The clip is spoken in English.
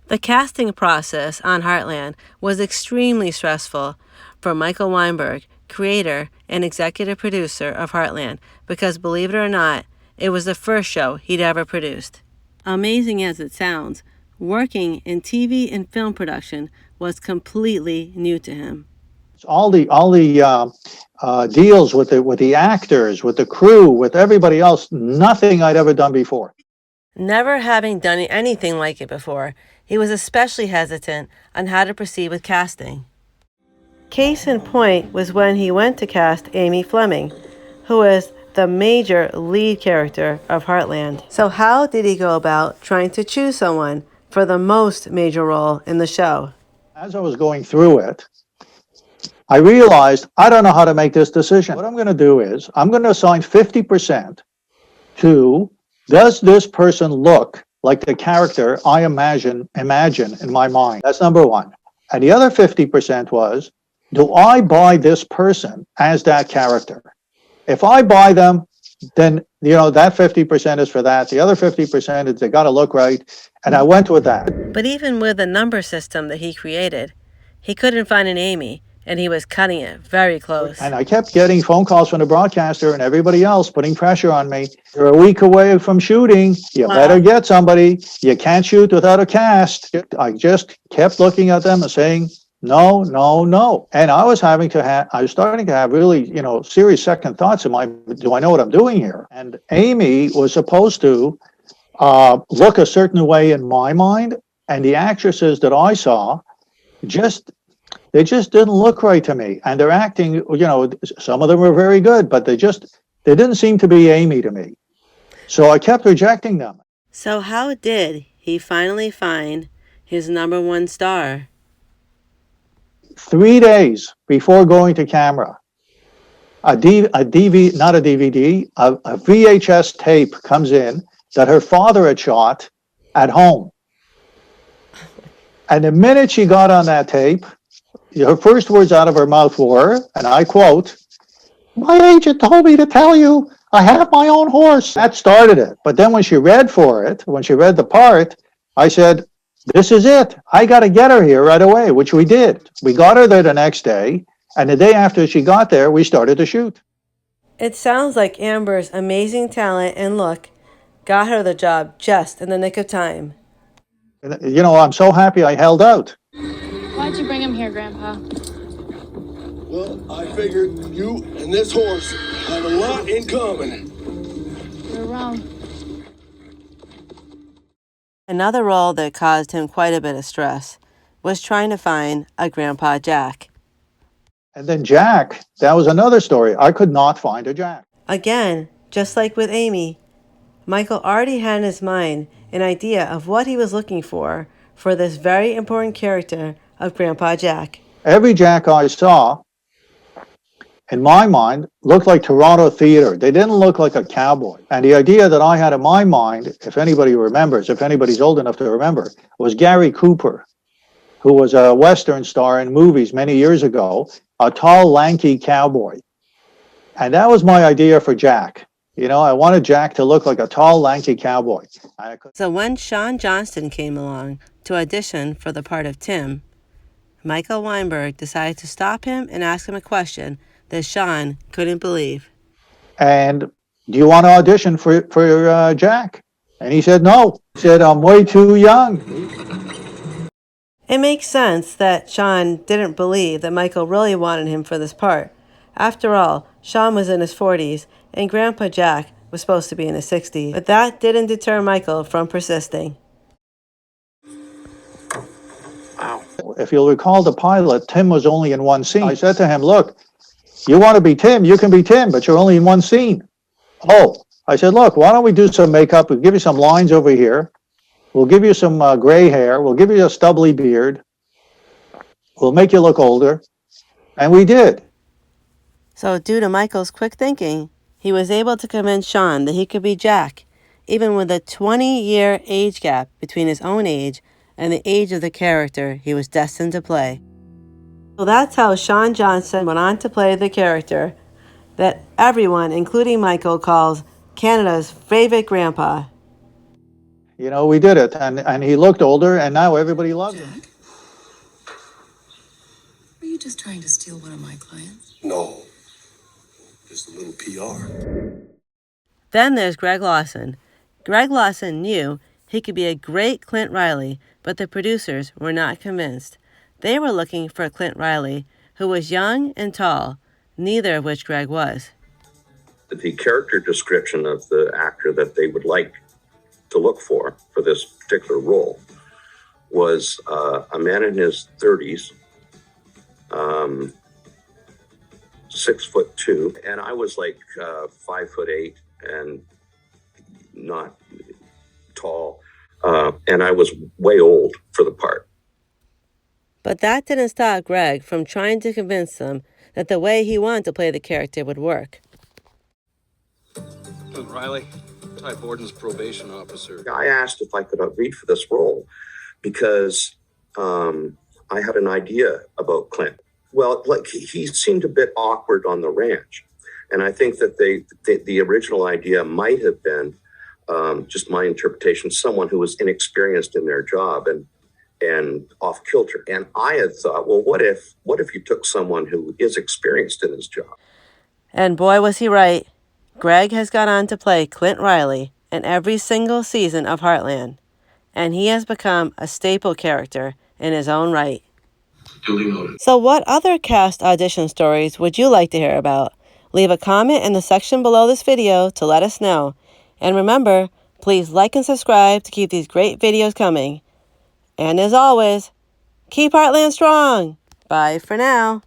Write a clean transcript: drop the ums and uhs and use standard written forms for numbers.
The casting process on Heartland was extremely stressful for Michael Weinberg, creator and executive producer of Heartland, because believe it or not, it was the first show he'd ever produced. Amazing as it sounds, working in TV and film production was completely new to him. All the deals with the actors, with the crew, with everybody else, nothing I'd ever done before. Never having done anything like it before, he was especially hesitant on how to proceed with casting. Case in point was when he went to cast Amy Fleming, who is the major lead character of Heartland. So how did he go about trying to choose someone for the most major role in the show? As I was going through it, I realized I don't know how to make this decision. What I'm going to do is I'm going to assign 50% to, does this person look like the character I imagine in my mind? That's number one. And the other 50% was, do I buy this person as that character? If I buy them, then, that 50% is for that. The other 50% is they got to look right. And I went with that. But even with the number system that he created, he couldn't find an Amy, and he was cutting it very close. And I kept getting phone calls from the broadcaster and everybody else putting pressure on me. You're a week away from shooting. You better get somebody. You can't shoot without a cast. I just kept looking at them and saying, no, no, no. And I was starting to have really, serious second thoughts. Do I know what I'm doing here? And Amy was supposed to look a certain way in my mind. And the actresses that I saw they just didn't look right to me. And their acting, some of them were very good, but they didn't seem to be Amy to me. So I kept rejecting them. So how did he finally find his number one star? 3 days before going to camera, a VHS tape comes in that her father had shot at home. And the minute she got on that tape, her first words out of her mouth were, and I quote, "My agent told me to tell you I have my own horse." That started it. But then when she read the part, I said, this is it. I got to get her here right away, which we did. We got her there the next day, and the day after she got there, we started to shoot. It sounds like Amber's amazing talent and look got her the job just in the nick of time. I'm so happy I held out. Why'd you bring him here, Grandpa? Well, I figured you and this horse have a lot in common. You're wrong. Another role that caused him quite a bit of stress was trying to find a Grandpa Jack. And then Jack, that was another story. I could not find a Jack. Again, just like with Amy, Michael already had in his mind an idea of what he was looking for this very important character of Grandpa Jack. Every Jack I saw, in my mind, looked like Toronto theater. They didn't look like a cowboy. And the idea that I had in my mind, if anybody remembers, if anybody's old enough to remember, was Gary Cooper, who was a Western star in movies many years ago, a tall, lanky cowboy. And that was my idea for Jack. I wanted Jack to look like a tall, lanky cowboy. So when Shaun Johnston came along to audition for the part of Tim, Michael Weinberg decided to stop him and ask him a question that Shaun couldn't believe. And do you want to audition for Jack? And he said, no. He said, I'm way too young. It makes sense that Shaun didn't believe that Michael really wanted him for this part. After all, Shaun was in his 40s and Grandpa Jack was supposed to be in his 60s. But that didn't deter Michael from persisting. Wow. If you'll recall the pilot, Tim was only in one scene. I said to him, look, you want to be Tim, you can be Tim, but you're only in one scene. Oh, I said, look, why don't we do some makeup? We'll give you some lines over here. We'll give you some gray hair. We'll give you a stubbly beard. We'll make you look older. And we did. So due to Michael's quick thinking, he was able to convince Shaun that he could be Jack, even with a 20-year age gap between his own age and the age of the character he was destined to play. So that's how Shaun Johnston went on to play the character that everyone, including Michael, calls Canada's favorite grandpa. You know, we did it, and he looked older, and now everybody loves him. Jack? Were you just trying to steal one of my clients? No, just a little PR. Then there's Greg Lawson. Greg Lawson knew he could be a great Clint Riley, but the producers were not convinced. They were looking for a Clint Riley who was young and tall, neither of which Greg was. The character description of the actor that they would like to look for this particular role was a man in his 30s, 6'2", and I was like 5'8" and not tall, and I was way old for the part. But that didn't stop Greg from trying to convince them that the way he wanted to play the character would work. Clint Riley, Ty Borden's probation officer. I asked if I could read for this role because I had an idea about Clint. Well, like he seemed a bit awkward on the ranch, and I think that the original idea might have been just my interpretation, someone who was inexperienced in their job and off kilter. And I had thought, well, what if you took someone who is experienced in his job? And boy, was he right. Greg has gone on to play Clint Riley in every single season of Heartland, and he has become a staple character in his own right. Duly noted. So what other cast audition stories would you like to hear about? Leave a comment in the section below this video to let us know. And remember, please like and subscribe to keep these great videos coming. And as always, keep Heartland strong. Bye for now.